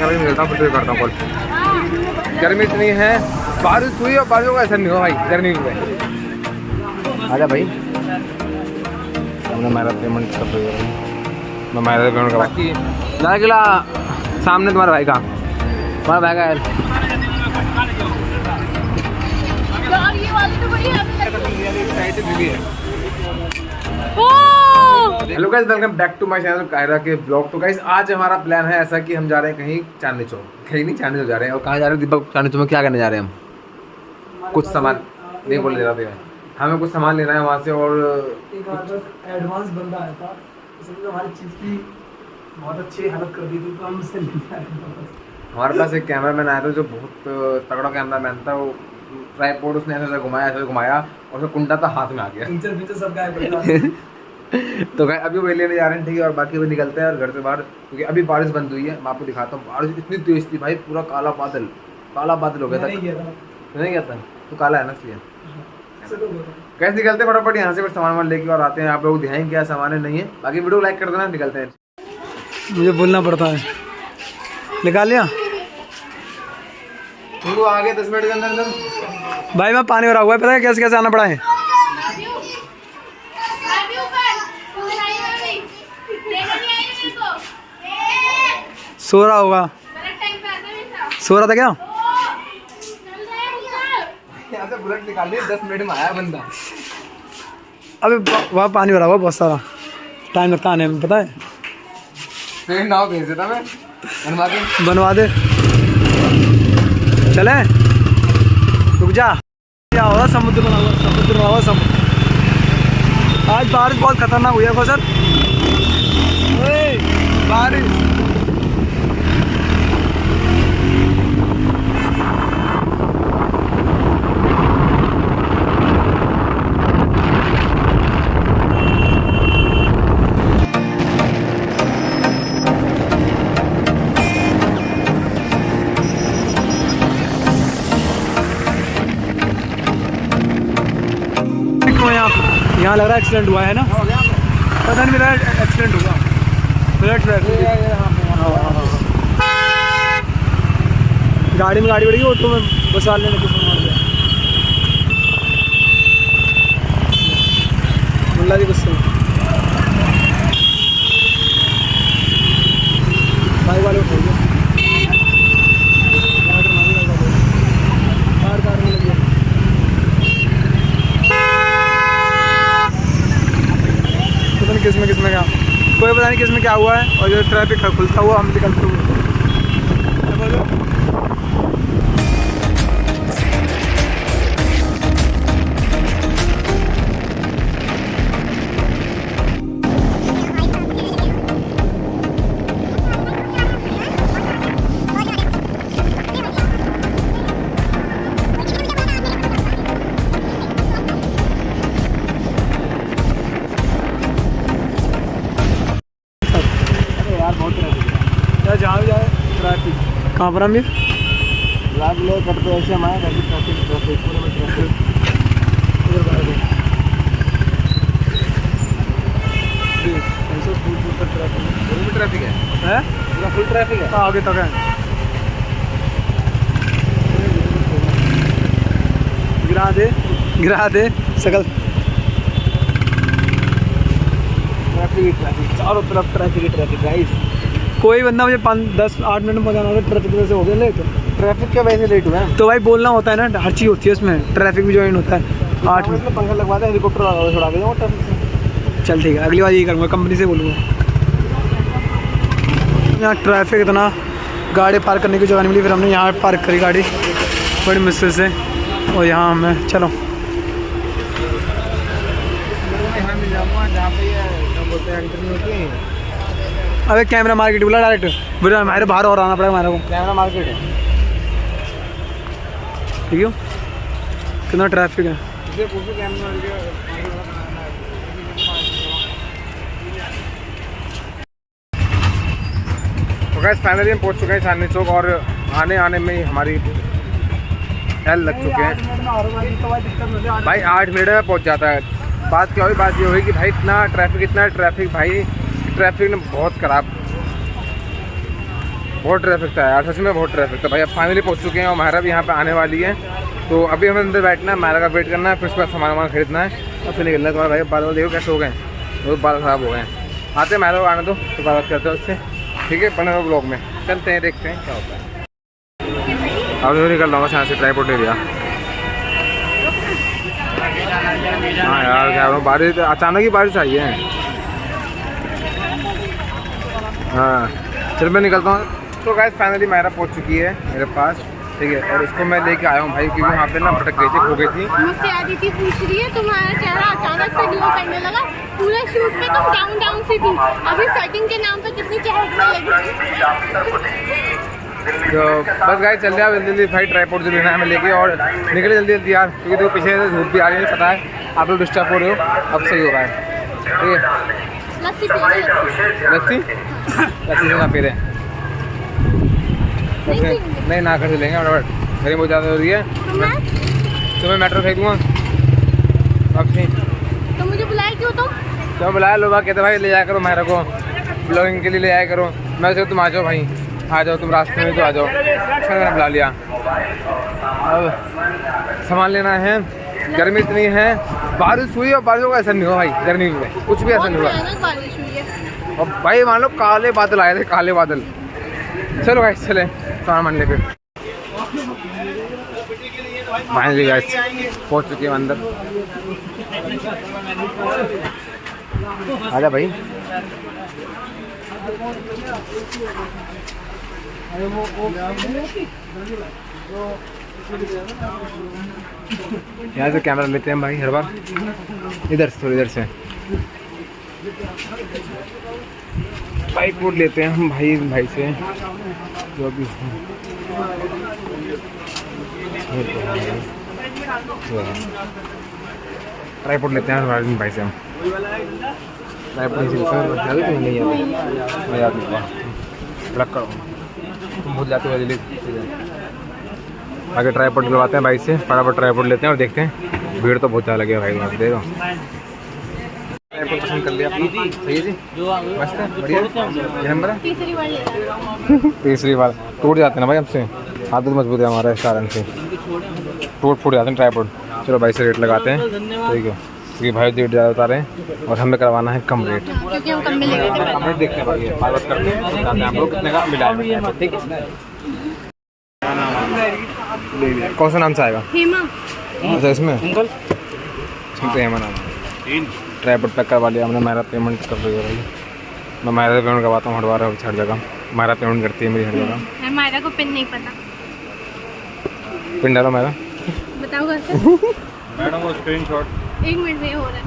भाई मिलता हूँ, फिर करता हूँ कॉल। गर्मी इतनी है, बारिश हुई और बारिश का ऐसा नहीं हो भाई गर्मी में। आजा भाई, हमने मेरा पेमेंट कर दिया, मैं मेरा पेमेंट का बाकी लाल किला सामने तुम्हारा भाई का, तुम्हारा भाई का यार। Hello guys, welcome back to my channel Kaira के ब्लॉग। तो गाइस आज हमारा प्लान है ऐसा कि हम जा रहे हैं कहीं चांदनी चौक, कहीं नहीं चांदनी चौक जा रहे हैं। और कहाँ जा रहे हैं दीपक? चांदनी चौक में क्या करने जा रहे हैं हम? कुछ सामान नहीं बोल रहा था, हमें कुछ सामान लेना है वहाँ से। और एक एडवांस बंदा आया था, इसने हमारी चीज़ की बहुत अच्छी हालत कर दी थी, तो हम उससे लेके आए। हमारे पास एक कैमरामैन आया था जो बहुत तगड़ा कैमरामैन था। वो ट्राइपॉड उसने ऐसे ऐसे घुमाया और उसका कुंडा था हाथ में आ गया। पीछे सब गायब। तो गाइस अभी वो लेने जा रहे हैं, ठीक है। और बाकी वो निकलते हैं और घर से बाहर, क्योंकि अभी बारिश बंद हुई है। मैं आपको दिखाता हूँ, बारिश इतनी तेज थी भाई, पूरा काला बादल हो गया था। नहीं गया था तो काला है ना, इसलिए कैसे निकलते फटाफट यहाँ से कुछ सामान लेके और आते हैं। आप लोग दिखाएंगे क्या सामान है नहीं है। बाकी वीडियो लाइक कर देना, निकलते हैं। मुझे बोलना पड़ता है। निकाल लिया तुमको आ गया 10 मिनट के अंदर भाई। मैं पानी भरा हुआ है, पता है कैसे कैसे आना पड़ा है। सो रहा होगा, सो रहा था क्या? यहाँ से बुलेट निकाल ली, 10 मिनट में आया बंदा। अबे वहाँ पानी भरा हुआ बहुत सारा, टाइम लगता आने में, पता है। फिर नाव भेज देता मैं, बनवा दे। चले रुक जा, क्या होगा? समुद्र बना हुआ, समुद्र बना हुआ समुद्र। आज बारिश बहुत खतरनाक हुई है फसल, बारिश। यहाँ लग रहा है एक्सीडेंट हुआ है ना, पता नहीं मेरा एक्सीडेंट हुआ। गाड़ी में गाड़ी बढ़ी, ऑटो में बस वाले ने कुछ मार दिया। मुल्ला जी गुस्से में, बाइक वाले उठ गए, कार में लगी। किसमें क्या कोई पता नहीं किसमें क्या हुआ है। और जो ट्रैफिक खुलता हुआ हम निकलते हुए, जहाँ भी जाए ट्रैफिक। कहाँ पर हम ये लाग ले करते ऐसे हमारे ट्रैफिक पूरे में ट्रैफिक। फुल ट्रैफिक है, पूरा फुल ट्रैफिक है। आगे तक है, गिरा दे सकल। ट्रैफिक चारों तरफ ट्रैफिक गाइस। कोई बंदा मुझे 5-10-8 मिनट में पहुँचाना होगा, ट्रैफिक की वजह से हो गया लेट। ट्रैफिक क्या वजह से लेट हुआ है? तो भाई बोलना होता है ना, हर चीज़ होती है उसमें, ट्रैफिक भी ज्वाइन होता है। 8 मिनट पंखा लगवा दे, हेलीकॉप्टर छोड़ा के जाओ ट्रैफिक से। चल ठीक है, अगली बार यही करूँगा, कंपनी से बोलूँगा। यहाँ ट्रैफिक इतना, गाड़ी पार्क करने की जगह नहीं मिली, फिर हमने यहाँ पार्क करी गाड़ी बड़ी मुश्किल से। और यहाँ हमें चलो अबे कैमरा मार्केट बोला डायरेक्ट, बोला हमारे बाहर और आना पड़ेगा हमारे को। कैमरा मार्केट है, ठीक है। कितना ट्रैफिक है, तो गाइस फाइनली हम पहुंच चुके हैं चांदनी चौक। और आने में ही हमारी एल लग चुके हैं भाई। 8 मिनट में पहुंच जाता है। बात क्या हुई? बात ये हुई कि भाई इतना ट्रैफिक भाई, ट्रैफिक ने बहुत ख़राब बहुत ट्रैफिक था यार, सच में बहुत ट्रैफिक था भाई। अब फाइनली पहुंच चुके हैं और मायरा भी यहाँ पे आने वाली है, तो अभी हमें अंदर बैठना है, मायरा का वेट करना है, फिर उसके बाद सामान खरीदना है और फिर निकलना है। तुम्हारा भाई बाल देखो कैसे हो गए, वो बाल ख़राब हो गए हैं। आते हैं मायरा को आने दो तो बात करते हैं उससे, ठीक है। बने ब्लॉग में चलते हैं, देखते हैं क्या होता है। अब जो निकल रहा हूँ यहाँ से, ट्राइपॉड ले लिया। हाँ यार क्या बोलूं, बारिश अचानक ही बारिश आई है। हाँ चल मैं निकलता हूँ। तो गाइस फाइनली मायरा पहुँच चुकी है मेरे पास, ठीक है। और इसको मैं लेके आया हूँ भाई, क्योंकि वहाँ पे ना भटक गई थी, खो गई थी। मुझसे आदिति पूछ रही है तुम्हारा चेहरा अचानक से ग्लो करने लगा, पूरे शूट पे तुम डाउन डाउन सी थी, अभी सेटिंग के नाम पे कितनी चहकने लगी। तो बस गाइस चल रहा है जल्दी जल्दी भाई, ट्राइपॉड जो लेना है मैं लेके और निकले जल्दी जल्दी यार, क्योंकि देखो पीछे से धूप भी आ रही है, पता है आप लोग डिस्टर्ब हो रहे हो। अब सही हो रहा है, ठीक है। लस्सी पी लो, लस्सी लस्सी से ना पी रहे, नहीं ना कर लेंगे फटाफट, गर्मी बहुत ज़्यादा हो रही है। तो मैं मेट्रो फेंक दूँगा अब नहीं। तो मुझे बुलाया क्यों तुम? तो बुलाया, लोग कहते भाई ले जाया करो मायरा को, ब्लॉगिंग के लिए ले जाया करो। मैं सोचा तुम आ जाओ भाई, आ जाओ तुम रास्ते में तो आ जाओ, अच्छा मैंने बुला लिया। अब सामान लेना है, गर्मी इतनी है, बारिश हुई और बारिश का असर नहीं हुआ भाई, गर्मी में कुछ भी असर नहीं हुआ। बारिश हुई है और भाई मान लो काले बादल आए थे, काले बादल। चलो भाई चले सामान लेके। फाइनली गाइस पहुंच चुके हैं अंदर, आजा भाई। यहाँ से कैमरा लेते हैं भाई हर बार, इधर से थोड़ी इधर से बाइक वोट लेते हैं हम भाई से जो भी ट्राइपॉड लेते हैं हमारे भाई से हम। ट्राइपॉड नहीं याद नहीं रख करो, तुम भूल जाते हो जल्दी। आगे ट्राइपॉड दिलवाते हैं भाई से, फटाफट ट्राइपॉड लेते हैं और देखते हैं। भीड़ तो बहुत ज़्यादा लगी है भाई, वहाँ देखो। ट्राइपॉड पसंद कर लिया आपने? सही है जी, मस्त है, बढ़िया। ये नंबर है, तीसरी बार टूट जाते हैं ना भाई हमसे, आदत मजबूत है हमारा इस कारण से, टूट फूट जाते हैं ट्राइपॉड। चलो भाई से रेट लगाते हैं, ठीक है, क्योंकि भाई रेट ज़्यादा बता रहे हैं और हमें करवाना है कम रेट, क्योंकि हम कम में लेंगे। कम रेट देखते हैं भाई, बात करते हैं, बताते हैं हम लोग कितने का मिला है, ठीक है। कौन सा नाम से आएगा? हेमा। अच्छा इसमें हेमा नाम है। ट्राइपॉड पैक करवा लिया हमने, मेरा पेमेंट कर रही है भाई, मैं मायरा पेमेंट करवाता हूँ, हटवा रहा हूँ हर जगह, मायरा पेमेंट करती है मेरी हर जगह। मायरा को पिन नहीं पता, पिन डालो मायरा, बताओ कैसे? मैडम वो स्क्रीनशॉट 1 मिनट में हो रहा है।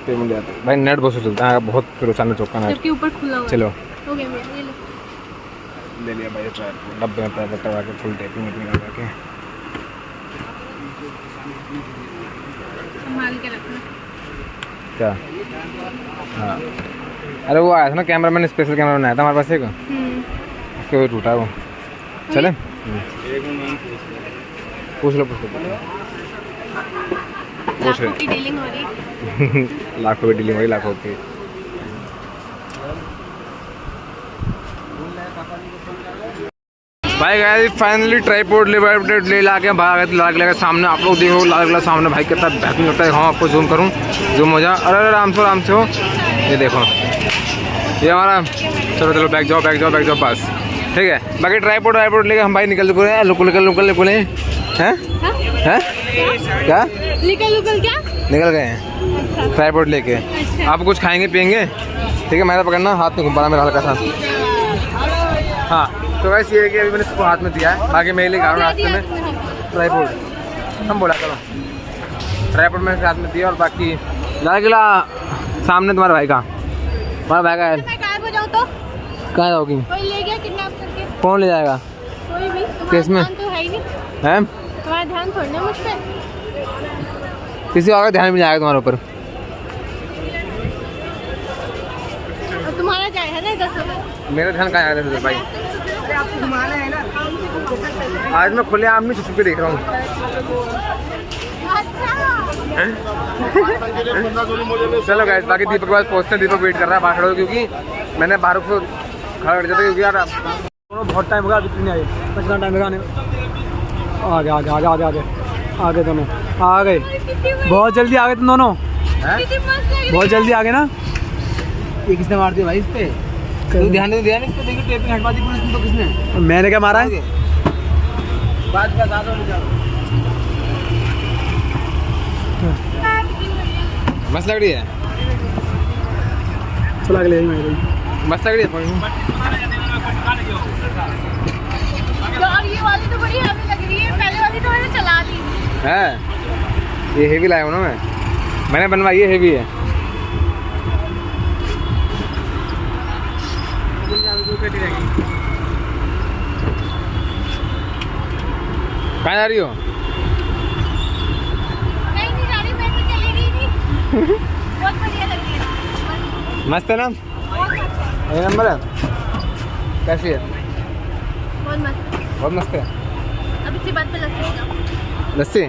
पेमेंट जाता है भाई, नेट बहुत चलता है बहुत, फिर चांद चौका नेट के ऊपर खुला हुआ। चलो हो गया मेरा, ये लो। ले लिया भाई ट्राइपॉड, डब्बे में पैक करवा के फुल टेपिंग लगा के संभाल के रखना। क्या? हाँ अरे वो आया था ना कैमरा मैन, स्पेशल कैमरा बनाया था हमारे पास एक, उसके वही टूटा वो। चले पूछ लो लाखों की डीलिंग हो रही है। लाखों की डीलिंग हो रही, लाखों की। भाई गाइस फाइनली ट्राइपॉड ले ला के भाग लगा सामने, आप लोग देखो लगा सामने भाई कितना बेहतरीन लगता है। हाँ आपको जूम करूँ, जूम हो जा, अरे आराम से हो, ये देखो ये हमारा। चलो चलो बैग जाओ बस, ठीक है। बाकी ट्राइपॉड लेके हम भाई निकल चुके हैं, लोकल हैं हैं क्या निकल गए हैं ट्राइपॉड लेके। आप कुछ खाएंगे पियेंगे, ठीक है, मेरा पकड़ना, हाथ में घुमाना मेरा हल्का सा। हाँ तो वैसे ये है कि अभी मैंने इसको हाथ में दिया है, बाकी मैं ले रहा रास्ते में ट्राइपॉड, हम बोला करो ट्राइपॉड मैंने हाथ में दिया, और बाकी लाल किला सामने तुम्हारे भाई का, तुम्हारा भाई का है। कहाँ जाओगी? कौन ले जाएगा? कोई भी। किस में? तो है ही नहीं, हैं? तुम्हारा ध्यान छोड़ना मुझ पे। किसी और का ध्यान भी नहीं आएगा तुम्हारे ऊपर। और तुम्हारा जाए है ना 10 रुपये। मेरा ध्यान कहाँ आएगा भाई? आज मैं खुले आम नहीं छुप के देख रहा हूँ। चलो गाइस, बाकी दीपक के पास पहुँचते हैं। दीपक वेट कर रहा है बाहर, क्योंकि मैंने बाहर को खड़ा कर दिया था, क्योंकि यार बहुत टाइम हो गया, अभी नहीं आए। कितना टाइम लगा आने में? आगे आगे आगे आगे आगे आगे दोनों आ गए। बहुत जल्दी आ गए तुम दोनों, बहुत जल्दी आ गए ना। ये किसने मार दिया भाई इस पे? तू ध्यान नहीं दिया? नहीं तो देखिए टेपिंग हटवा दी पुलिस ने। तो किसने? मैंने क्या मारा है? बात का साथ हो जाओ। मस्त लग रही है, चला के ले मेरे मस्त लग रही है। यार ये वाली तो बड़ी हेवी लग रही है, पहले वाली तो मैंने चला ली है। ये हेवी लाया हूँ ना मैंने बनवाई है, हेवी है। कहाँ जा रही हो? नहीं जा रही, मैं तो चली गई थी। बहुत बढ़िया लग रही है, मस्त है ना, बहुत मस्त, एक नंबर है। कैसी है? बहुत मस्त। बहुत मस्त है। अब इसी बात पे लस्सी लस्सी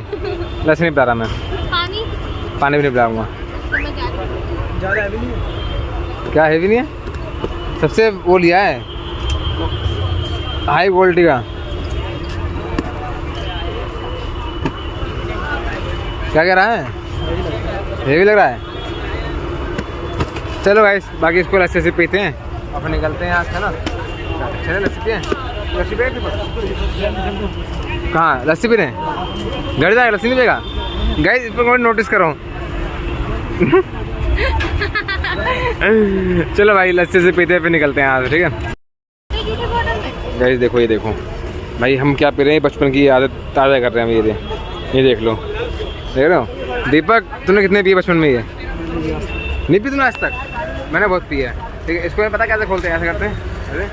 लस्सी नहीं पिला रहा मैं, पानी पानी भी नहीं पिलाऊंगा। तो मैं जा रही हूँ। ज़्यादा हैवी नहीं है। क्या हेवी नहीं है? सबसे वो लिया है हाई क्वालिटी का। क्या कह रहा है? हेवी लग रहा है। चलो गाइस, बाकी इसको लस्सी से पीते हैं, अपन निकलते हैं यहाँ से ना। चले लस्सी पिए, लस्सी पिए। कहाँ लस्सी पी रहे हैं? घर जाएगा, लस्सी नहीं पिएगा? गाइस इस पर नोटिस करो। चलो भाई, लस्सी से पीते हैं, फिर निकलते हैं यहाँ से, ठीक है? गाइस देखो, ये देखो भाई, हम क्या पी रहे हैं, बचपन की आदत ताज़ा कर रहे हैं हम। ये देख लो, देख रहे हो? दीपक तूने कितने पिए बचपन में? ये नहीं पी तूने आज तक? मैंने बहुत पिया है, ठीक है? इसको पता कैसे खोलते हैं? ऐसे करते हैं। अरे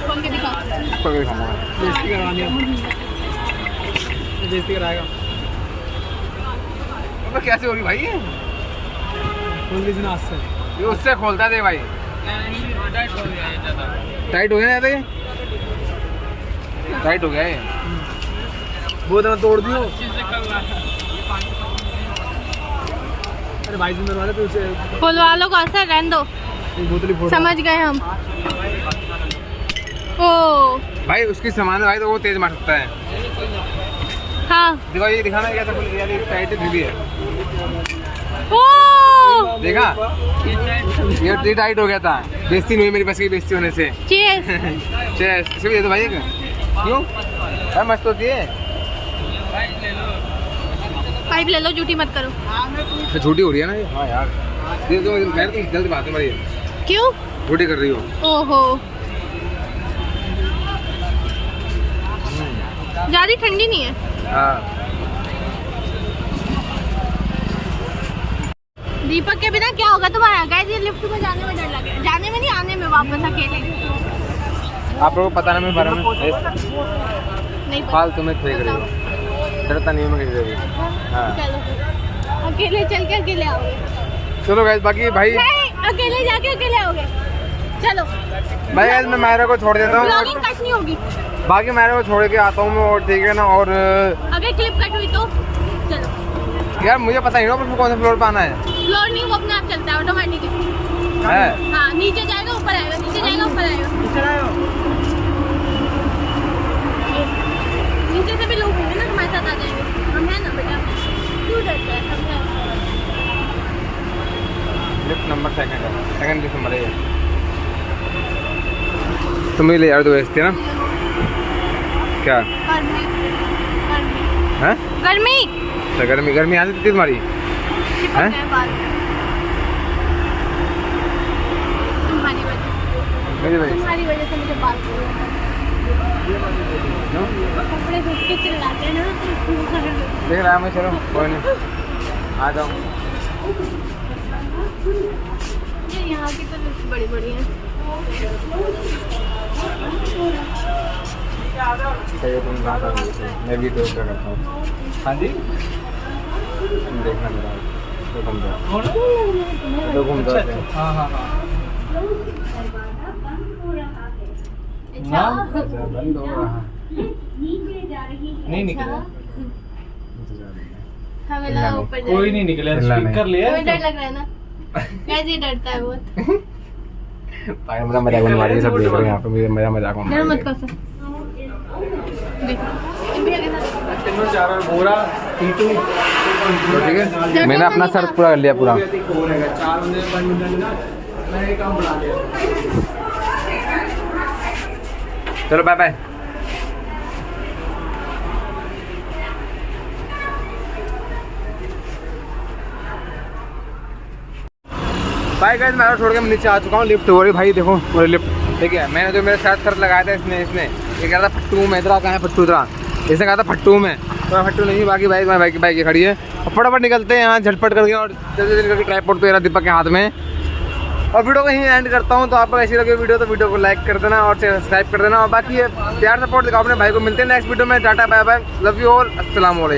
खोल के दिखाओ। खोल के दिखाऊंगा। बेइज्जती करवानी है, बेइज्जती कराएगा। तो कैसे हो रही भाई? ये खोल लीजिए ना आज से। ये उससे खोलता थे भाई। टाइट हो गया ना ये? टाइट हो गया ये। वो तो तोड़ दियो। अरे भाई जिम्मेदार वाले तो उसे खोलवा लो, कौन सा रहने दो, एक बोतल ही फोड़। समझ गए हम। ओ भाई उसकी सामान है भाई, तो वो तेज मार सकता है। हाँ, देखो ये दिखाना क्या था यार, ये टाइट भी है। ओ देखा? ये टाइट हो गया था। बेइज्जती नहीं हुई मेरी, बस की बेइज्जती होने से। चीयर्स। चेस इसे भी दे दो भाई। क्यों भाई? मस्त होती है। पाइप ले लो, झूठी मत करो। तो झूठी हो रही है ना ये। हाँ यार, ये तो मैं तो गलत बात है भाई, क्यों? झूठी कर रही हो। ओहो, ज्यादा ठंडी नहीं है। हाँ दीपक के बिना क्या होगा तुम्हारा? गाइस ये लिफ्ट में जाने में डर लगे, जाने में नहीं, आने में वापस अकेले। आप लोगों को पता ना मेरे बारे में? नहीं पता। फालतू में फेंक रही हो, डरता नहीं हूँ मैं किसी से भी। हाँ चलो, अकेले चल के अकेले आओगे। चलो गाइस, बाकी भाई नहीं, अकेले जाके अकेले आओगे। चलो भाई गाइस, मैं मायरा को छोड़ देता हूँ, ब्लॉगिंग कट नहीं होगी। बाकी मायरा को छोड़ के आता हूँ मैं, और ठीक है ना? और अगर क्लिप कट हुई तो चलो। यार मुझे पता नहीं ना कौन सा फ्लोर पे आना है। फ्लोर नहीं, वो अपने आप चलता है ऑटोमेटिक। है? हाँ, नीचे जाएगा ऊपर आएगा, नीचे जाएगा ऊपर आएगा। नीचे से भी लोग होंगे ना हमारे साथ आ जाएंगे। हम है ना बेटा, क्यों डरते हैं? हम हैं। लिफ्ट नंबर सेकंड है, सेकंड लिफ्ट नंबर है ये। तुम ही ले यार, तो बेचती है ना क्या? गर्मी गर्मी है? गर्मी तो गर्मी गर्मी आती थी तुम्हारी? चिपक हैं? गए बाल तुम्हारी वजह से। मेरी वजह से? तुम्हारी वजह से मुझे बाल कपड़े धुल के चिल्लाते हैं ना। देख रहा है मैं, चलो कोई नहीं, आ जाओ। ये यहाँ की तो लिफ्ट बड़ी बड़ी है। तुम कहाँ था? मैं भी दोस्त करता हूँ। हाँ जी, तुम देखना मेरा, तो घूम जाओ, तो घूम जाओ। हाँ हाँ हाँ। बंद हो रहा नहीं निकला, हमें लगा ऊपर कोई नहीं निकला, हिला नहीं। स्पीकर लिया हमें डर लग रहा है ना, कैसे डरता है बहुत। भाई मेरा मजाक बनवा रही है, सब देख रहे हैं यहाँ पे, मेरा मेरा मजाक बनवा डर रही मत है। कर सर। देखो इंडिया के साथ तीनों चारों बोरा टीटू तो ठीक है, मैंने अपना शर्त पूरा कर लिया पूरा। 4 बंदे बैडमिंटन का मैंने काम बना लिया। चलो बाय बाय। बाय गाइस, मैं छोड़ के मैं नीचे आ चुका हूँ, लिफ्ट हो रही भाई, देखो पूरी लिफ्ट। ठीक है, मैंने जो मेरे साथ शर्त लगाया था इसने ये कह रहा था फट्टू में, इधर कहाँ है फट्टू, इधर इसने कहा था फट्टू में, तो फट्टू नहीं, बाकी बाइक में बाइक खड़ी है। और फटाफट निकलते हैं यहाँ झटपट करके, और जल्दी जल्दी करके ट्राइपॉड पे दीपक के हाथ में। और वीडियो को यहीं एंड करता हूँ। तो आपको ऐसी लगे वीडियो तो वीडियो को लाइक कर देना और सब्सक्राइब कर देना, और बाकी ये प्यार सपोर्ट दिखाओ अपने भाई को। मिलते हैं नेक्स्ट वीडियो में, tata bye bye, love you all, अस्सलाम वालेकुम।